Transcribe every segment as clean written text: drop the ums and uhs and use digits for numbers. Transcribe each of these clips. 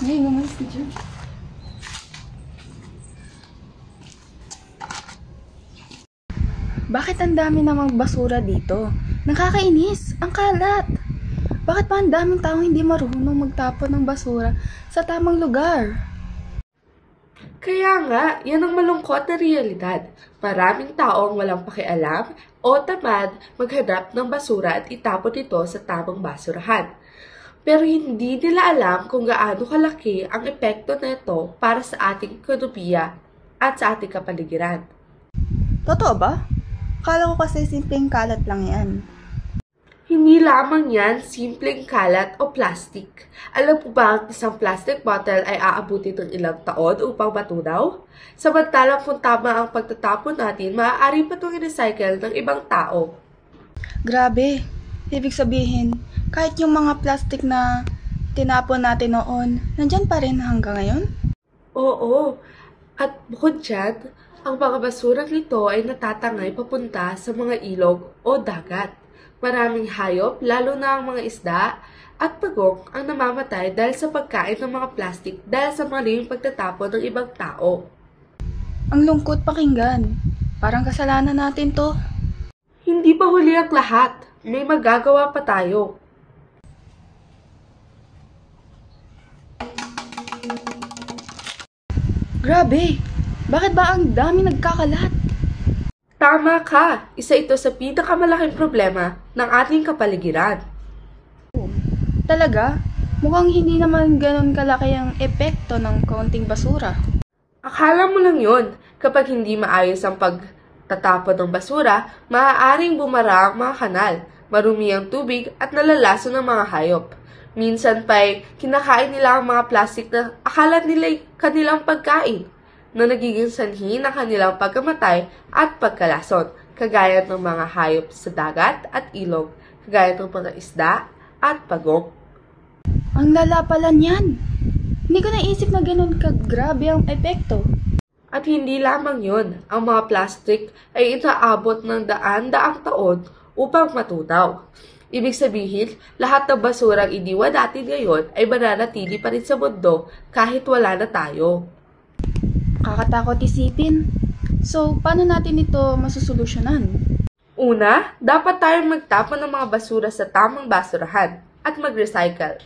Ay, umalis ka dyan. Bakit ang dami namang basura dito? Nakakainis! Ang kalat! Bakit pa ang daming taong hindi marunong magtapon ng basura sa tamang lugar? Kaya nga, yan ang malungkot na realidad. Maraming taong walang pakialam o tamad maghanap ng basura at itapon ito sa tamang basurahan. Pero hindi nila alam kung gaano kalaki ang epekto nito para sa ating ekonomiya at sa ating kapaligiran. Totoo ba? Kala ko kasi simpleng kalat lang yan. Hindi lamang yan simpleng kalat o plastic. Alam po ba ang isang plastic bottle ay aabutin ng ilang taon upang matunaw? Samantalang kung tama ang pagtatapon natin, maaari pa itong i-recycle ng ibang tao. Grabe! Ibig sabihin, kahit yung mga plastic na tinapon natin noon, nandyan pa rin hanggang ngayon? Oo. At bukod dyan, ang mga basurang ito ay natatangay papunta sa mga ilog o dagat. Maraming hayop, lalo na ang mga isda at pagong ang namamatay dahil sa pagkain ng mga plastic dahil sa maling pagtatapon ng ibang tao. Ang lungkot pakinggan. Parang kasalanan natin to. Hindi pa huli ang lahat. May magagawa pa tayo. Grabe! Bakit ba ang dami nagkakalat? Tama ka! Isa ito sa pinakamalaking problema ng ating kapaligiran. Talaga? Mukhang hindi naman ganun kalaki ang epekto ng kaunting basura. Akala mo lang yun. Kapag hindi maayos ang pagtatapon ng basura, maaaring bumara ang mga kanal, marumi ang tubig at nalalason ng mga hayop. Minsan pa'y kinakain nila ang mga plastic na akala nila'y kanilang pagkain, na nagiging sanhi ng kanilang pagkamatay at pagkalason, kagaya ng mga hayop sa dagat at ilog, kagaya ng mga isda at pagong. Ang lala pala niyan! Hindi ko naisip na ganun kagrabe ang epekto. At hindi lamang yun, ang mga plastic ay inaabot ng daan-daang taon upang matunaw. Ibig sabihin, lahat ng basurang iniwan natin ngayon ay mananatili pa rin sa mundo kahit wala na tayo. Kakatakot isipin. So, paano natin ito masusolusyonan? Una, dapat tayong magtapon ng mga basura sa tamang basurahan at mag-recycle.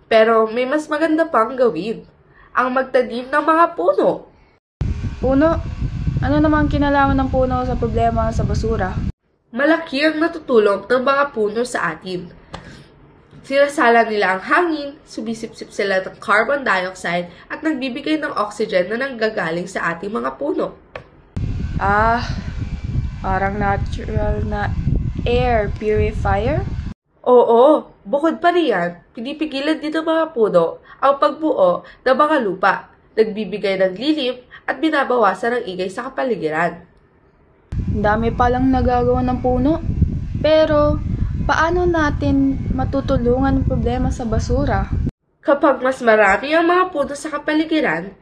Pero may mas maganda pang gawin, ang magtanim ng mga puno. Puno? Ano naman kinalaman ng puno sa problema sa basura? Malaki ang natutulong ng mga puno sa atin. Sinasala nila ang hangin, sumisipsip sila ng carbon dioxide at nagbibigay ng oxygen na nanggagaling sa ating mga puno. Parang natural na air purifier? Oo, bukod pa riyan, pinipigilan din ng mga puno ang pagbuo ng mga lupa, nagbibigay ng lilim at binabawasan ng ingay sa kapaligiran. Ang dami palang nagagawa ng puno. Pero, paano natin matutulungan ang problema sa basura? Kapag mas marami ang mga puno sa kapaligiran,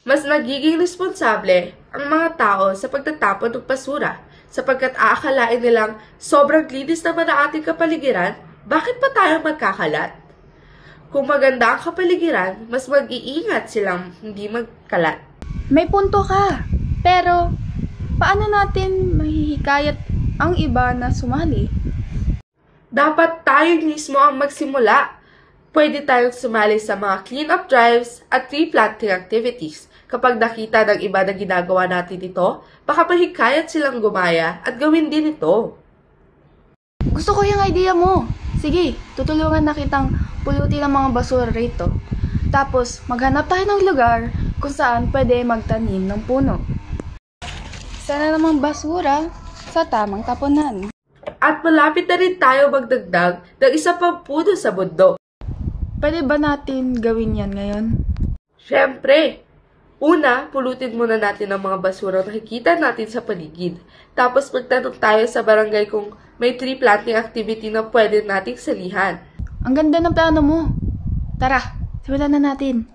mas nagiging responsable ang mga tao sa pagtatapon ng basura sapagkat aakalain nilang sobrang linis naman ang ating kapaligiran, bakit pa tayo magkakalat? Kung maganda ang kapaligiran, mas mag-iingat silang hindi magkalat. May punto ka. Pero, paano natin mahihikayat ang iba na sumali? Dapat tayo mismo ang magsimula. Pwede tayong sumali sa mga clean-up drives at tree planting activities. Kapag nakita ng iba na ginagawa natin ito, baka mahikayat silang gumaya at gawin din ito. Gusto ko yung idea mo. Sige, tutulungan na kitang pulutin ang mga basura rito. Tapos, maghanap tayo ng lugar kung saan pwede magtanim ng puno. Sana namang basura sa tamang tapunan. At malapit na rin tayo magdagdag ng isa pang puno sa mundo. Pwede ba natin gawin yan ngayon? Siyempre! Una, pulutin muna natin ang mga basura na nakikita natin sa paligid. Tapos magtanong tayo sa barangay kung may tree planting activity na pwede nating salihan. Ang ganda ng plano mo. Tara, simulan na natin.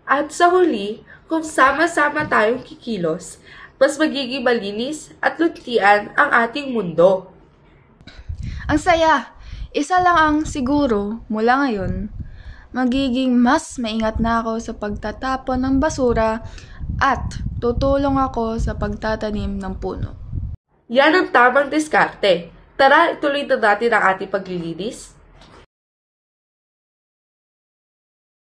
At sa huli, kung sama-sama tayong kikilos, mas magiging malinis at luntian ang ating mundo. Ang saya! Isa lang ang siguro mula ngayon, magiging mas maingat na ako sa pagtatapon ng basura at tutulong ako sa pagtatanim ng puno. Yan ang tamang diskarte. Tara, ituloy na natin ang ating paglilinis.